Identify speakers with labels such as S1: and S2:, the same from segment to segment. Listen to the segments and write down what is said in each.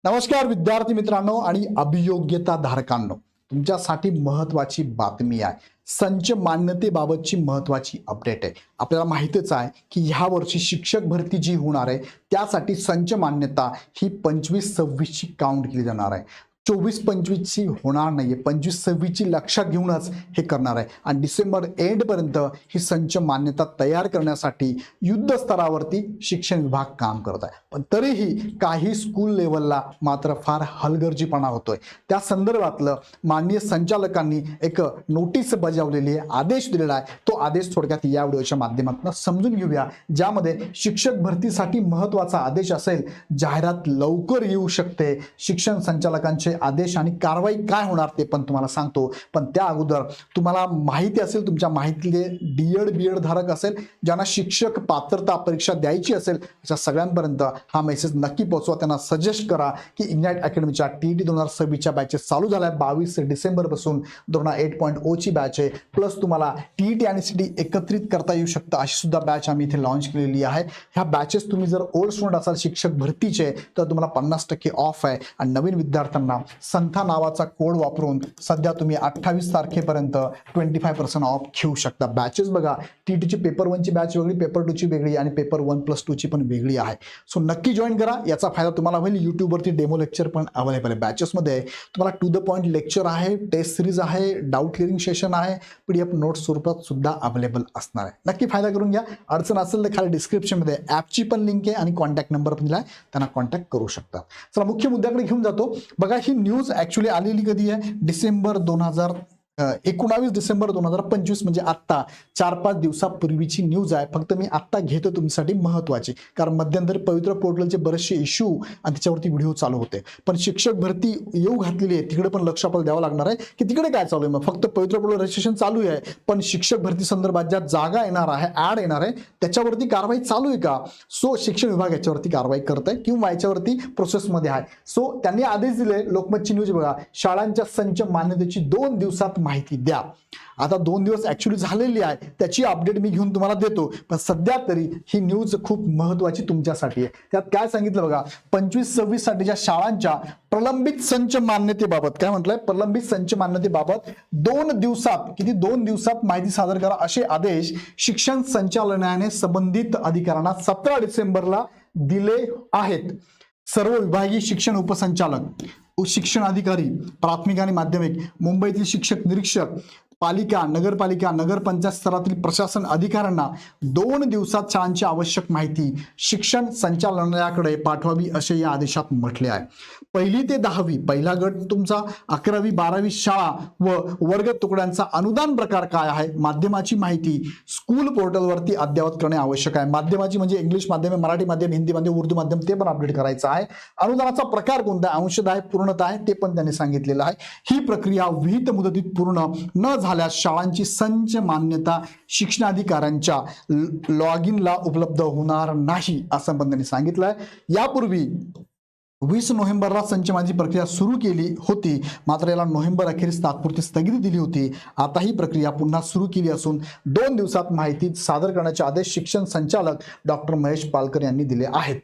S1: नमस्कार विद्यार्थी मित्रांनो आणि अभियोग्यता धारकांनो, तुमच्यासाठी महत्त्वाची बातमी आहे. संच मान्यतेबाबतची महत्त्वाची अपडेट आहे. आपल्याला माहितीच आहे की ह्या वर्षी शिक्षक भरती जी होणार आहे त्यासाठी संच मान्यता ही 25-26 ची काउंट केली जाणार आहे. 24-25 ची होणार नाहीये, 25-26 ची लक्षात घेऊनच हे करणार आहे आणि डिसेंबर एंडपर्यंत ही संच मान्यता तयार करण्यासाठी युद्ध स्तरावरती शिक्षण विभाग काम करत आहे. पण तरीही काही स्कूल लेवलला मात्र फार हलगर्जीपणा होतोय. त्या संदर्भातलं माननीय संचालकांनी एक नोटीस बजावलेली आहे, आदेश दिलेला आहे. तो आदेश थोडक्यात या व्हिडिओच्या माध्यमातून समजून घेऊया, ज्यामध्ये शिक्षक भरतीसाठी महत्त्वाचा आदेश असेल. जाहिरात लवकर येऊ शकते, शिक्षण संचालकांचे आदेश आणि कारवाई काय होणार ते पण तुम्हाला सांगतो. पण त्या अगोदर तुम्हाला माहिती असेल, तुमच्या माहितीले बीएड धारक असेल, ज्यांना शिक्षक पात्रता परीक्षा द्यायची असेल, अशा सगळ्यांपर्यंत हा मेसेज नक्की पोहोचवा. त्यांना सजेस्ट करा की इग्नाइट अकॅडमीच्या TET 2026च्या बॅचेस चालू झाल्या. 22 डिसेंबर पासून 8.0 ची बॅच आहे. प्लस तुम्हाला TET आणि CT एकत्रित करता येऊ शकतं, अशी सुद्धा बॅच आम्ही इथे लॉन्च केलेली आहे. ह्या बॅचेस तुम्ही जर ओल्ड स्टुडंट असाल शिक्षक भरतीचे तर तुम्हाला 50% ऑफ आहे. आणि नवीन विद्यार्थ्यांना संथा नावाचा कोड वापरून सध्या तुम्ही 28 तारखेपर्यंत 25% ऑफ घेऊ शकता. बॅचेस बघा, TET ची पेपर 1 ची बॅच वेगळी, पेपर 2 ची वेगळी आणि पेपर 1+2 ची पण वेगळी आहे. सो नक्की जॉईन करा, याचा फायदा तुम्हाला होईल. यूट्यूबवरती डेमो लेक्चर पण अवेलेबल आहे. बॅचेसमध्ये तुम्हाला टू द पॉईंट लेक्चर आहे, टेस्ट सिरीज आहे, डाऊट क्लिअरिंग सेशन आहे, PDF नोट्स स्वरूपात सुद्धा अवेलेबल असणार आहे. नक्की फायदा करून घ्या. अडचण असेल तर खाली डिस्क्रिप्शनमध्ये ॲपची पण लिंक आहे आणि कॉन्टॅक्ट नंबर पण दिला आहे, त्यांना कॉन्टॅक्ट करू शकता. चला मुख्य मुद्द्याकडे घेऊन जातो. बघा, ही न्यूज ॲक्च्युली आलेली कधी आहे? 19 डिसेंबर 2025, म्हणजे आत्ता 4-5 दिवसापूर्वीची न्यूज आहे. फक्त मी आत्ता घेतो तुमच्यासाठी महत्त्वाची, कारण मध्यंतरी पवित्र पोर्टलचे बरेचसे इश्यू आणि त्याच्यावरती व्हिडिओ चालू होते. पण शिक्षक भरती येऊ घातलेली आहे, तिकडे पण लक्ष आपल्याला द्यावं लागणार आहे की तिकडे काय चालू आहे. मग फक्त पवित्र पोर्टल रजिस्ट्रेशन चालू आहे, पण शिक्षक भरती संदर्भात ज्या जागा येणार आहे, ॲड येणार आहे, त्याच्यावरती कारवाई चालू आहे का? सो शिक्षण विभाग याच्यावरती कारवाई करत आहे किंवा याच्यावरती प्रोसेसमध्ये आहे. सो त्यांनी आदेश दिले. लोकमतची न्यूज बघा, शाळांच्या संच मान्यतेची 2 दिवसात माहिती द्या. आता 2 दिवस ऍक्च्युली झालेली आहे, त्याची अपडेट मी घेऊन तुम्हाला देतो. पण सध्या तरी ही न्यूज खूप महत्त्वाची तुमच्यासाठी आहे. त्यात काय सांगितलं बघा, 25-26 साठीच्या शाळांच्या प्रलंबित संच मान्यतेबाबत काय म्हटलंय? प्रलंबित संच मान्यतेबाबत 2 दिवसात, किती 2 दिवसात माहिती सादर करा, असे आदेश शिक्षण संचालनालयाने संबंधित अधिकाऱ्यांना 17 डिसेंबरला दिले आहेत. सर्व विभागीय शिक्षण उपसंचालक, शिक्षण अधिकारी, प्राथमिक आणि माध्यमिक, मुंबईतील शिक्षक निरीक्षक, पालिका, नगरपालिका, नगरपंचायत स्तरातील प्रशासन अधिकाऱ्यांना 2 दिवसात शाळांची आवश्यक माहिती शिक्षण संचालनालयाकडे पाठवावी, असे या आदेशात म्हटले आहे. 1ली ते 10वी, पहिला गट तुमचा 11वी 12वी शाळा व वर्ग तुकड्यांचा अनुदान प्रकार काय आहे, माध्यमाची माहिती स्कूल पोर्टलवरती अद्ययावत करणे आवश्यक आहे. माध्यमाची म्हणजे इंग्लिश माध्यम, मराठी माध्यम, हिंदी माध्यम, उर्दू माध्यम, ते पण अपडेट करायचं आहे. अनुदानाचा प्रकार कोणता आहे, अंशतः आहे, पूर्णतः आहे, ते पण त्यांनी सांगितलेलं आहे. ही प्रक्रिया विहित मुदतीत पूर्ण न झाल्यास शाळांची संच मान्यता शिक्षणाधिकाऱ्यांच्या लॉग इनला उपलब्ध होणार नाही, असं पण त्यांनी सांगितलंय. यापूर्वी 20 नोव्हेंबरला संच मान्यतेची प्रक्रिया सुरू केली होती, मात्र याला नोव्हेंबर अखेरीस तात्पुरती स्थगिती दिली होती. आता ही प्रक्रिया पुन्हा सुरू केली असून 2 दिवसात माहिती सादर करण्याचे आदेश शिक्षण संचालक डॉक्टर महेश पालकर यांनी दिले आहेत.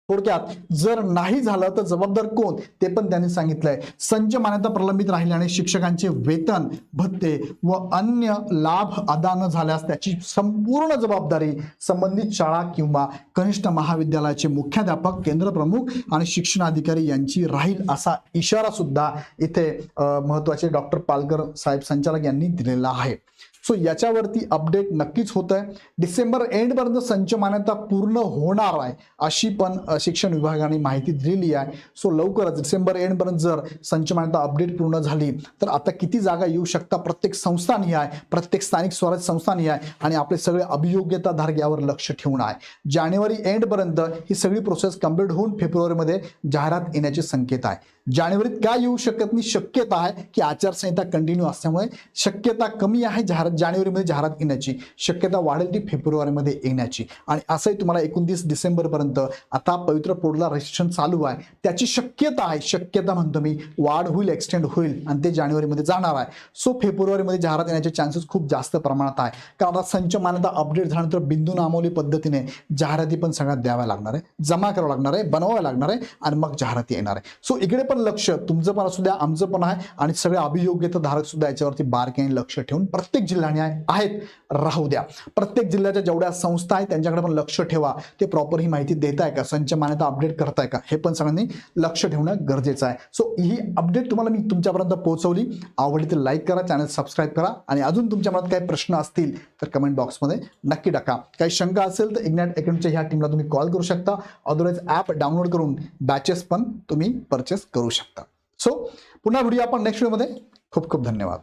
S1: थोडक्यात जर नाही झालं तर जबाबदार कोण, ते पण त्यांनी सांगितलंय. संच मान्यता प्रलंबित राहिल्याने शिक्षकांचे वेतन, भत्ते व अन्य लाभ अदा न झाल्यास त्याची संपूर्ण जबाबदारी संबंधित शाळा किंवा कनिष्ठ महाविद्यालयाचे मुख्याध्यापक, केंद्र प्रमुख आणि शिक्षणाधिकारी यांची राहील, असा इशारा सुद्धा इथे महत्वाचे डॉक्टर पालकर साहेब संचालक यांनी दिलेला आहे. सो याच्यावरती अपडेट नक्कीच होत आहे. डिसेंबर एंडपर्यंत संच मान्यता पूर्ण होणार आहे, अशी पण शिक्षण विभागाने माहिती दिलेली आहे. सो लवकरच डिसेंबर एंडपर्यंत जर संच मान्यता अपडेट पूर्ण झाली तर आता किती जागा येऊ शकता, प्रत्येक संस्थानी आहे, प्रत्येक स्थानिक स्वराज्य संस्थानी आहे आणि आपले सगळे अभियोग्यता धारक यावर लक्ष ठेवून आहे. जानेवारी एंडपर्यंत ही सगळी प्रोसेस कंप्लीट होऊन फेब्रुवारीमध्ये जाहिरात येण्याचे संकेत आहे. जानेवारीत काय येऊ शकत नाही, शक्यता आहे की आचारसंहिता कंटिन्यू असल्यामुळे शक्यता कमी आहे जाहिरात जानेवारीमध्ये जाहिरात येण्याची शक्यता वाढेल ती फेब्रुवारीमध्ये येण्याची, आणि असंही तुम्हाला 29 डिसेंबरपर्यंत आता पवित्र पोर्टलला रजिस्ट्रेशन चालू आहे, त्याची शक्यता आहे, शक्यता म्हणतो मी, वाढ होईल, एक्सटेंड होईल आणि ते जानेवारीमध्ये जाणार आहे. सो फेब्रुवारीमध्ये जाहिरात येण्याचे चान्सेस खूप जास्त प्रमाणात आहे, कारण आता संच मान्यता अपडेट झाल्यानंतर बिंदू नामवली पद्धतीने जाहिराती पण सगळ्यात द्याव्या लागणार आहे, जमा करावं लागणार आहे, बनवावं लागणार आहे आणि मग जाहिराती येणार आहे. सो इकडे पण लक्ष तुमचं पण असू द्या, आमचं पण आहे, आणि सगळे अभियोग्यता धारक सुद्धा याच्यावरती बारकाईने लक्ष ठेवून प्रत्येक जिल्ह्याने आहेत राहू द्या. प्रत्येक जिल्ह्याच्या जेवढ्या संस्था आहेत त्यांच्याकडे पण लक्ष ठेवा, ते प्रॉपर ही माहिती देत आहे का, संच मान्यता अपडेट करताय का, हे पण सगळ्यांनी लक्ष ठेवणं गरजेचं आहे. सो ही अपडेट तुम्हाला मी तुमच्यापर्यंत पोहोचवली. आवडली तर लाईक करा, चॅनल सबस्क्राईब करा, आणि अजून तुमच्या मनात काही प्रश्न असतील तर कमेंट बॉक्समध्ये नक्की टाका. काही शंका असेल तर इग्नाइट अकॅडमीच्या ह्या टीमला तुम्ही कॉल करू शकता, अदरवाईज ॲप डाउनलोड करून बॅचेस पण तुम्ही परचेस करू शकता. सो पुन्हा व्हिडिओ आपण नेक्स्ट व्हिडिओमध्ये. खूप खूप धन्यवाद.